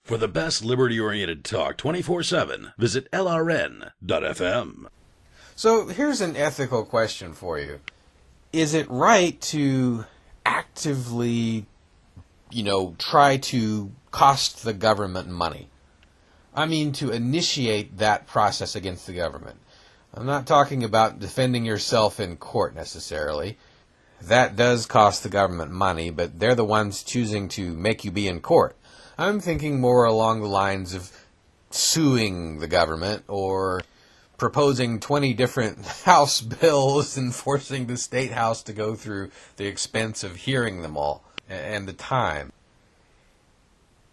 For the best liberty-oriented talk 24/7, visit LRN.FM. So here's an ethical question for you. Is it right to actively, try to cost the government money? I mean, to initiate that process against the government. I'm not talking about defending yourself in court necessarily. That does cost the government money, but they're the ones choosing to make you be in court. I'm thinking more along the lines of suing the government or proposing 20 different House bills and forcing the State House to go through the expense of hearing them all and the time.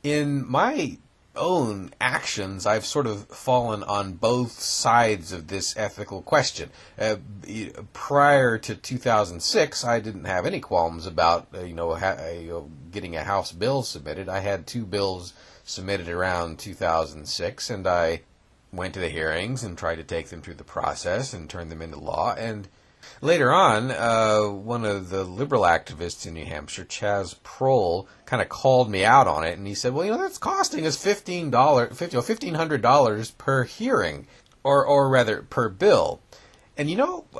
In my own actions, I've sort of fallen on both sides of this ethical question. Prior to 2006, I didn't have any qualms about getting a House bill submitted. I had two bills submitted around 2006, and I went to the hearings and tried to take them through the process and turn them into law. And later on, one of the liberal activists in New Hampshire, Chaz Prohl, kind of called me out on it, and he said, well, that's costing us $1,500 per hearing, or rather, per bill. And,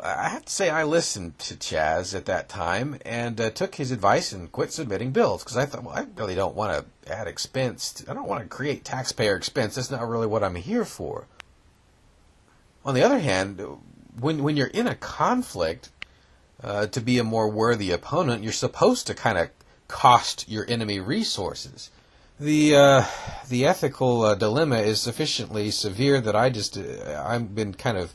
I have to say I listened to Chaz at that time and took his advice and quit submitting bills, because I thought, well, I really don't want to add expense. I don't want to create taxpayer expense. That's not really what I'm here for. On the other hand, when you're in a conflict, to be a more worthy opponent, you're supposed to kind of cost your enemy resources. The ethical dilemma is sufficiently severe that I've been kind of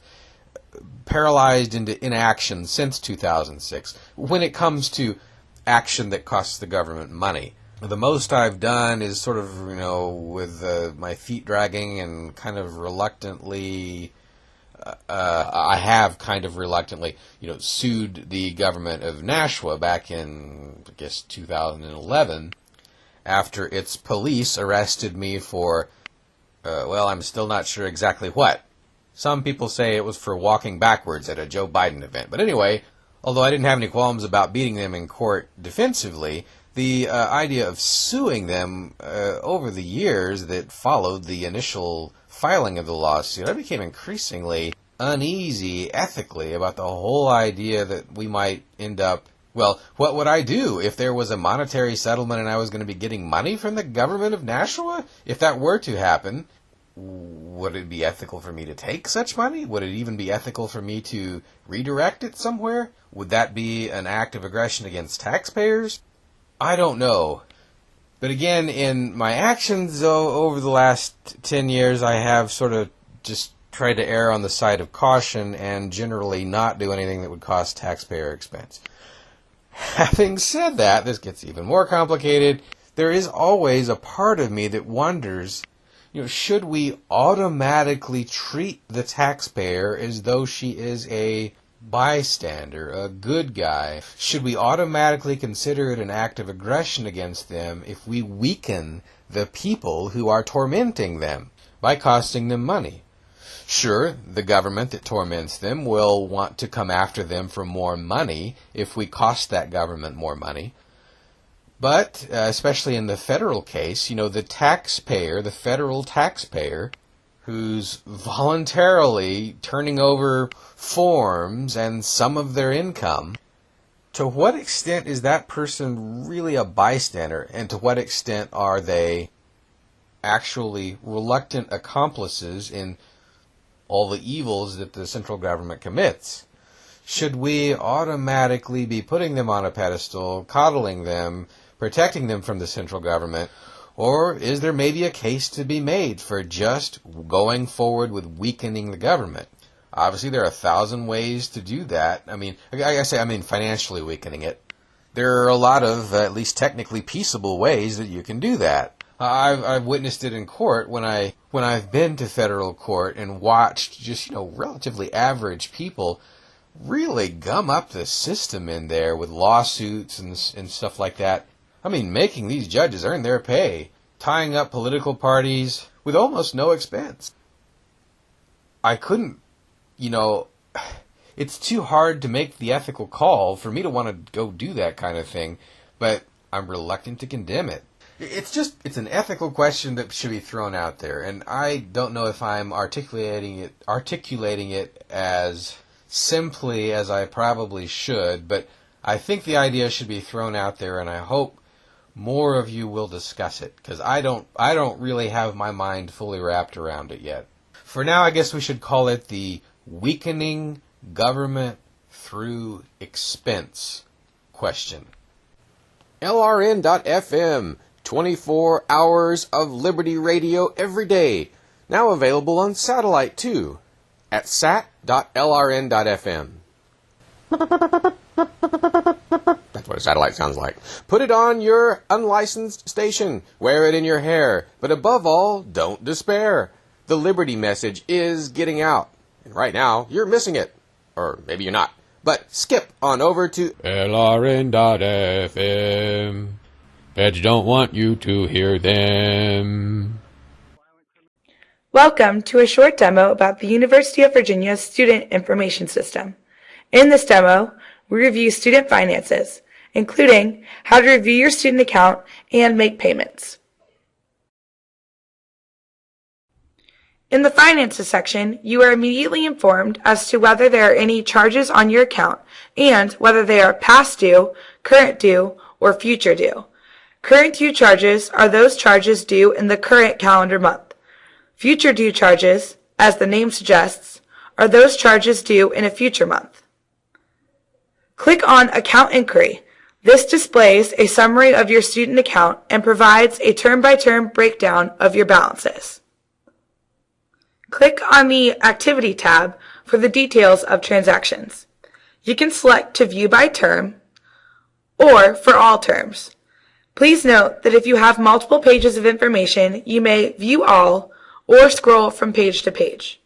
paralyzed into inaction since 2006 when it comes to action that costs the government money. The most I've done is sort of, with my feet dragging and kind of reluctantly, I have kind of reluctantly, sued the government of Nashua back in, 2011, after its police arrested me for, I'm still not sure exactly what. Some people say it was for walking backwards at a Joe Biden event. But anyway, although I didn't have any qualms about beating them in court defensively, the idea of suing them over the years that followed the initial filing of the lawsuit, I became increasingly uneasy ethically about the whole idea that we might end up, what would I do if there was a monetary settlement and I was going to be getting money from the government of Nashua? If that were to happen, would it be ethical for me to take such money? Would it even be ethical for me to redirect it somewhere? Would that be an act of aggression against taxpayers? I don't know. But again, in my actions over the last 10 years, I have sort of just tried to err on the side of caution and generally not do anything that would cost taxpayer expense. Having said that, this gets even more complicated. There is always a part of me that wonders, should we automatically treat the taxpayer as though she is a bystander, a good guy? Should we automatically consider it an act of aggression against them if we weaken the people who are tormenting them by costing them money? Sure, the government that torments them will want to come after them for more money if we cost that government more money. But, especially in the federal case, the taxpayer, the federal taxpayer, who's voluntarily turning over forms and some of their income, to what extent is that person really a bystander, and to what extent are they actually reluctant accomplices in all the evils that the central government commits? Should we automatically be putting them on a pedestal, coddling them, protecting them from the central government, or is there maybe a case to be made for just going forward with weakening the government? Obviously, there are 1,000 ways to do that. I mean financially weakening it. There are a lot of, at least technically peaceable ways that you can do that. I've witnessed it in court when I've been to federal court and watched just, relatively average people really gum up the system in there with lawsuits and stuff like that. I mean, making these judges earn their pay, tying up political parties with almost no expense. I couldn't, it's too hard to make the ethical call for me to want to go do that kind of thing, but I'm reluctant to condemn it. It's an ethical question that should be thrown out there, and I don't know if I'm articulating it as simply as I probably should, but I think the idea should be thrown out there, and I hope more of you will discuss it, because I don't really have my mind fully wrapped around it yet. For now, I guess we should call it the weakening government through expense question. LRN.FM, 24 hours of Liberty Radio every day. Now available on satellite too, at sat.lrn.fm. That's what a satellite sounds like. Put it on your unlicensed station. Wear it in your hair. But above all, don't despair. The Liberty message is getting out. And right now, you're missing it. Or maybe you're not. But skip on over to LRN.FM. Feds don't want you to hear them. Welcome to a short demo about the University of Virginia's Student Information System. In this demo, we review student finances, including how to review your student account and make payments. In the Finances section, you are immediately informed as to whether there are any charges on your account and whether they are past due, current due, or future due. Current due charges are those charges due in the current calendar month. Future due charges, as the name suggests, are those charges due in a future month. Click on Account Inquiry. This displays a summary of your student account and provides a term-by-term breakdown of your balances. Click on the Activity tab for the details of transactions. You can select to view by term or for all terms. Please note that if you have multiple pages of information, you may view all or scroll from page to page.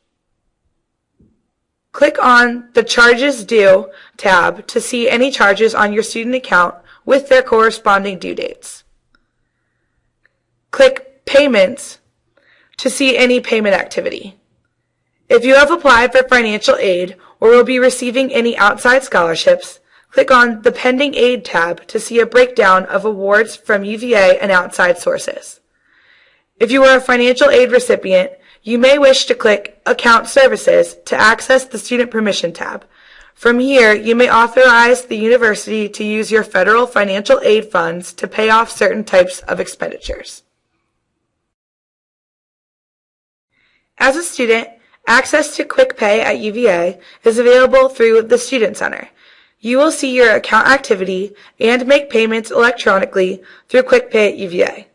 Click on the Charges Due tab to see any charges on your student account with their corresponding due dates. Click Payments to see any payment activity. If you have applied for financial aid or will be receiving any outside scholarships, click on the Pending Aid tab to see a breakdown of awards from UVA and outside sources. If you are a financial aid recipient, you may wish to click Account Services to access the Student Permission tab. From here, you may authorize the university to use your federal financial aid funds to pay off certain types of expenditures. As a student, access to Quick Pay at UVA is available through the Student Center. You will see your account activity and make payments electronically through Quick Pay at UVA.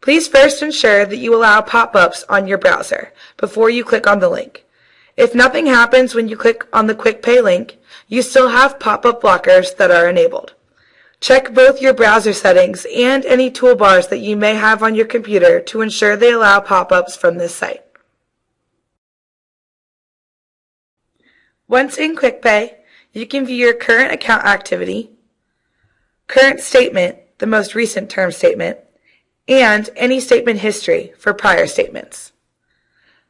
Please first ensure that you allow pop-ups on your browser before you click on the link. If nothing happens when you click on the Quick Pay link, you still have pop-up blockers that are enabled. Check both your browser settings and any toolbars that you may have on your computer to ensure they allow pop-ups from this site. Once in Quick Pay, you can view your current account activity, current statement, the most recent term statement, and any statement history for prior statements.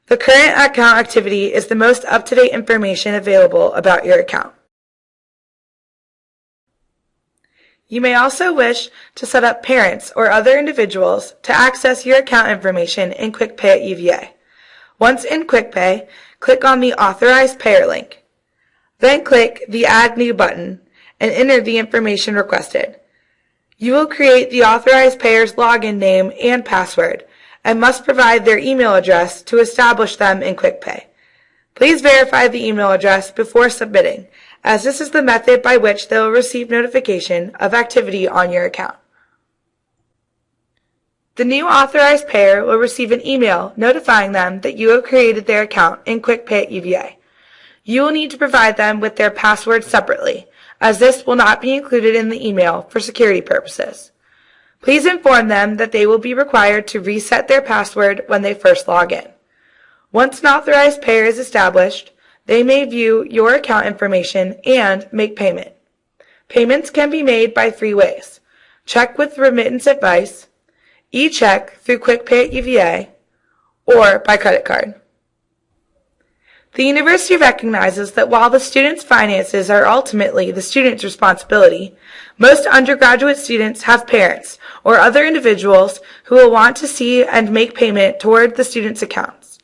The current account activity is the most up-to-date information available about your account. You may also wish to set up parents or other individuals to access your account information in Quick Pay at UVA. Once in Quick Pay, click on the Authorized Payer link. Then click the Add New button and enter the information requested. You will create the authorized payer's login name and password and must provide their email address to establish them in Quick Pay. Please verify the email address before submitting, as this is the method by which they will receive notification of activity on your account. The new authorized payer will receive an email notifying them that you have created their account in Quick Pay at UVA. You will need to provide them with their password separately, as this will not be included in the email for security purposes. Please inform them that they will be required to reset their password when they first log in. Once an authorized payer is established, they may view your account information and make payment. Payments can be made by 3 ways: check with remittance advice, e-check through Quick Pay at UVA, or by credit card. The university recognizes that while the student's finances are ultimately the student's responsibility, most undergraduate students have parents or other individuals who will want to see and make payment toward the student's accounts.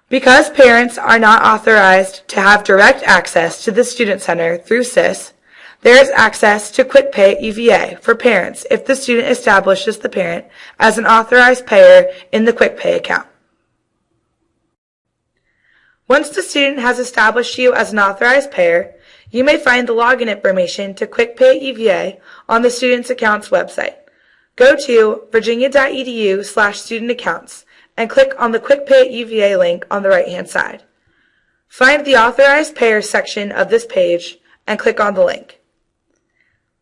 Because parents are not authorized to have direct access to the Student Center through SIS, there is access to QuickPay EVA for parents if the student establishes the parent as an authorized payer in the QuickPay account. Once the student has established you as an authorized payer, you may find the login information to QuickPay EVA on the student's accounts website. Go to virginia.edu/studentaccounts and click on the QuickPay EVA link on the right-hand side. Find the authorized payers section of this page and click on the link.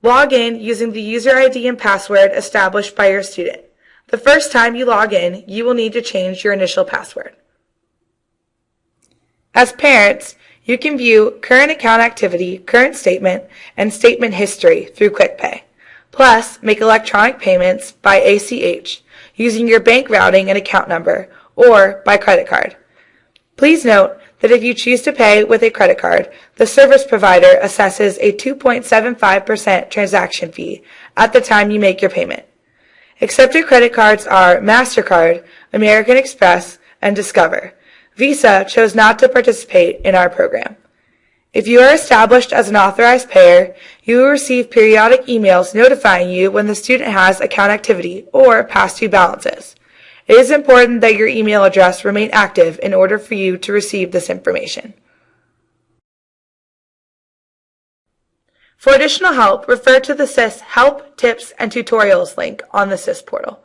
Log in using the user ID and password established by your student. The first time you log in, you will need to change your initial password. As parents, you can view current account activity, current statement, and statement history through QuickPay. Plus, make electronic payments by ACH using your bank routing and account number or by credit card. Please note that if you choose to pay with a credit card, the service provider assesses a 2.75% transaction fee at the time you make your payment. Accepted credit cards are MasterCard, American Express, and Discover. Visa chose not to participate in our program. If you are established as an authorized payer, you will receive periodic emails notifying you when the student has account activity or past due balances. It is important that your email address remain active in order for you to receive this information. For additional help, refer to the SIS Help, Tips, and Tutorials link on the SIS portal.